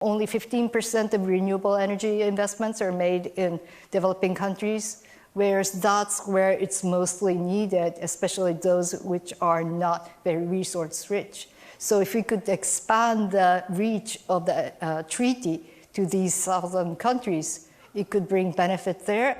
Only 15% of renewable energy investments are made in developing countries, whereas that's where it's mostly needed, especially those which are not very resource rich. So if we could expand the reach of the treaty to these southern countries, it could bring benefit there.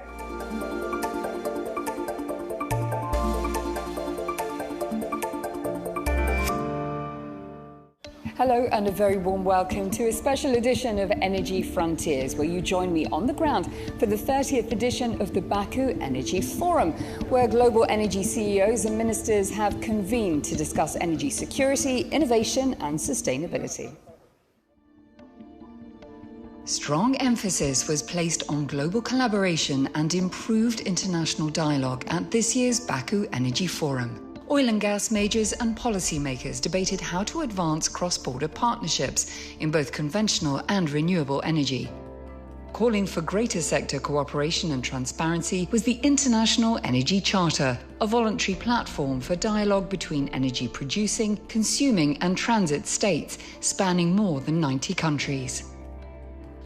Hello and a very warm welcome to a special edition of Energy Frontiers, where you join me on the ground for the 30th edition of the Bakú Energy Forum, where global energy CEOs and ministers have convened to discuss energy security, innovation and sustainability. Strong emphasis was placed on global collaboration and improved international dialogue at this year's Bakú Energy Forum. Oil and gas majors and policymakers debated how to advance cross-border partnerships in both conventional and renewable energy. Calling for greater sector cooperation and transparency was the International Energy Charter, a voluntary platform for dialogue between energy producing, consuming and transit states spanning more than 90 countries.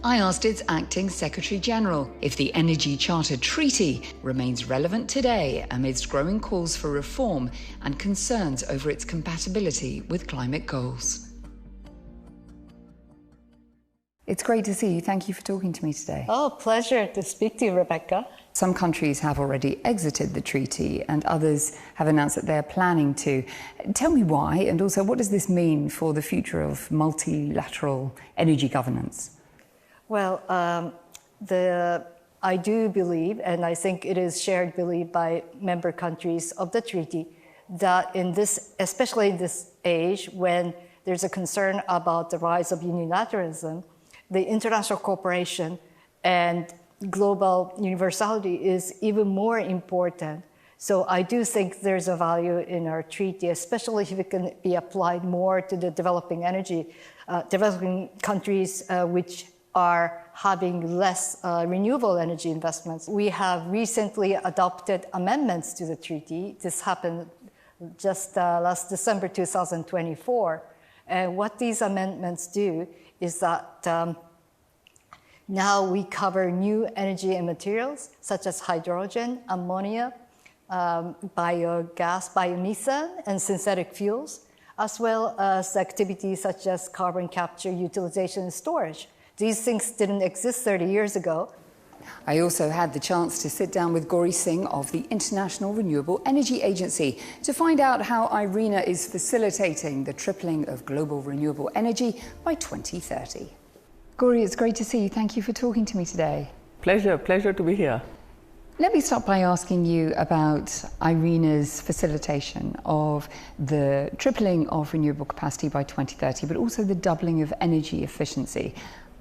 I asked its acting Secretary-General if the Energy Charter Treaty remains relevant today amidst growing calls for reform and concerns over its compatibility with climate goals. It's great to see you. Thank you for talking to me today. Oh, pleasure to speak to you, Rebecca. Some countries have already exited the treaty and others have announced that they're planning to. Tell me why, and also what does this mean for the future of multilateral energy governance? Well, I do believe, and I think it is shared belief by member countries of the treaty, that in this, especially in this age when there's a concern about the rise of unilateralism, the international cooperation and global universality is even more important. So I do think there's a value in our treaty, especially if it can be applied more to the developing countries which are having less renewable energy investments. We have recently adopted amendments to the treaty. This happened just last December 2024. And what these amendments do is that now we cover new energy and materials such as hydrogen, ammonia, biogas, biomethane, and synthetic fuels, as well as activities such as carbon capture, utilization, and storage. These things didn't exist 30 years ago. I also had the chance to sit down with Gauri Singh of the International Renewable Energy Agency to find out how IRENA is facilitating the tripling of global renewable energy by 2030. Gauri, it's great to see you. Thank you for talking to me today. Pleasure to be here. Let me start by asking you about IRENA's facilitation of the tripling of renewable capacity by 2030, but also the doubling of energy efficiency.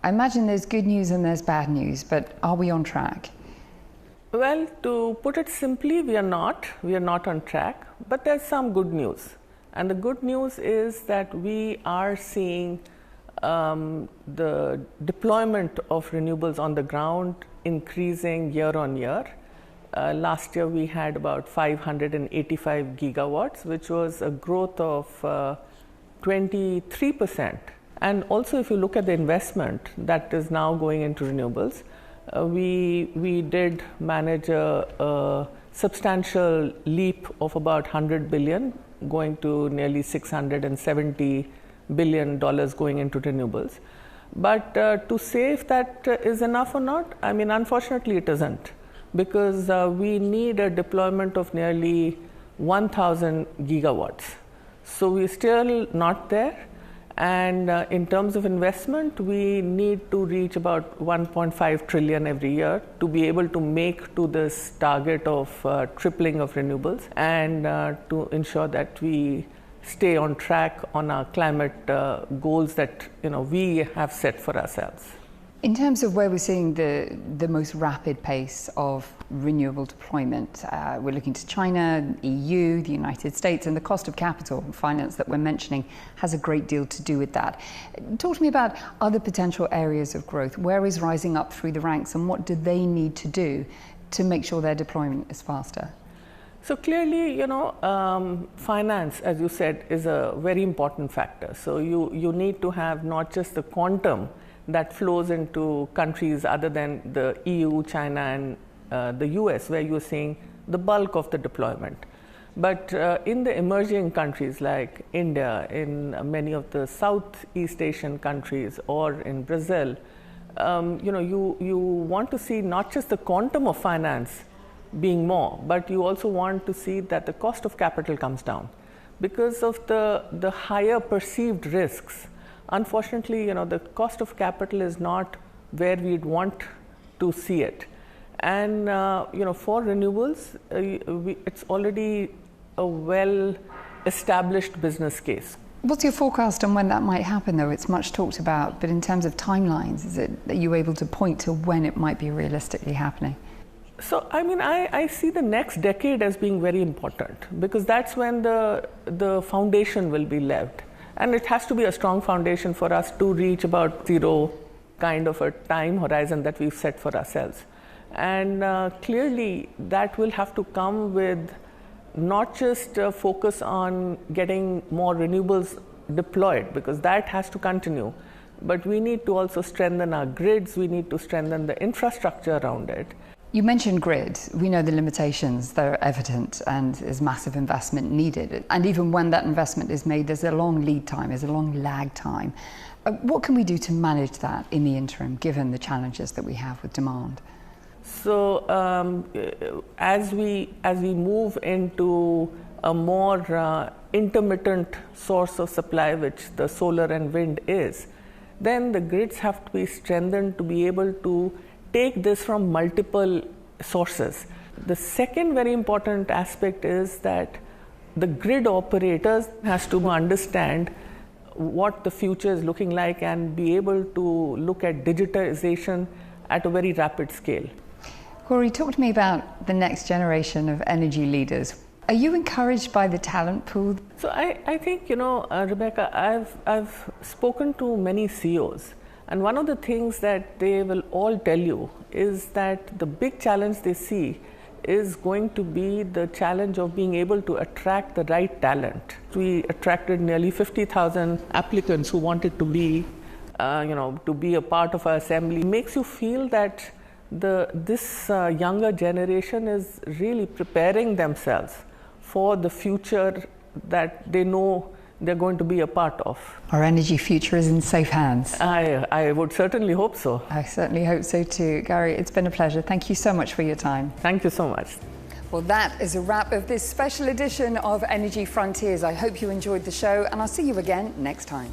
I imagine there's good news and there's bad news, but are we on track? Well, to put it simply, we are not on track, but there's some good news. And the good news is that we are seeing the deployment of renewables on the ground increasing year on year. Last year we had about 585 gigawatts, which was a growth of 23%. And also, if you look at the investment that is now going into renewables, we did manage a substantial leap of about 100 billion, going to nearly $670 billion going into renewables. But to say if that is enough or not, I mean, unfortunately it isn't, because we need a deployment of nearly 1,000 gigawatts. So we're still not there. And in terms of investment, we need to reach about 1.5 trillion every year to be able to make to this target of tripling of renewables, and to ensure that we stay on track on our climate goals that we have set for ourselves. In terms of where we're seeing the most rapid pace of renewable deployment, we're looking to China, EU, the United States, and the cost of capital and finance that we're mentioning has a great deal to do with that. Talk to me about other potential areas of growth. Where is rising up through the ranks, and what do they need to do to make sure their deployment is faster? So clearly, finance, as you said, is a very important factor. So you need to have not just the quantum, that flows into countries other than the EU, China, and the US, where you're seeing the bulk of the deployment. But in the emerging countries like India, in many of the Southeast Asian countries, or in Brazil, you want to see not just the quantum of finance being more, but you also want to see that the cost of capital comes down because of the higher perceived risks. Unfortunately, the cost of capital is not where we'd want to see it. And for renewables, it's already a well-established business case. What's your forecast on when that might happen, though? It's much talked about, but in terms of timelines, are you able to point to when it might be realistically happening? So, I see the next decade as being very important, because that's when the foundation will be left. And it has to be a strong foundation for us to reach about zero kind of a time horizon that we've set for ourselves. And clearly, that will have to come with not just a focus on getting more renewables deployed, because that has to continue, but we need to also strengthen our grids, we need to strengthen the infrastructure around it. You mentioned grid. We know the limitations, they're evident, and there's massive investment needed. And even when that investment is made, there's a long lead time, there's a long lag time. What can we do to manage that in the interim, given the challenges that we have with demand? So as we move into a more intermittent source of supply, which the solar and wind is, then the grids have to be strengthened to be able to take this from multiple sources. The second very important aspect is that the grid operators has to understand what the future is looking like and be able to look at digitization at a very rapid scale. Corey, talk to me about the next generation of energy leaders. Are you encouraged by the talent pool? So I think, Rebecca, I've spoken to many CEOs, and one of the things that they will all tell you is that the big challenge they see is going to be the challenge of being able to attract the right talent. We attracted nearly 50,000 applicants who wanted to be, to be a part of our assembly. It makes you feel that this younger generation is really preparing themselves for the future that they know they're going to be a part of. Our energy future is in safe hands. I would certainly hope so. I certainly hope so too. Gary, it's been a pleasure. Thank you so much for your time. Thank you so much. Well, that is a wrap of this special edition of Energy Frontiers. I hope you enjoyed the show, and I'll see you again next time.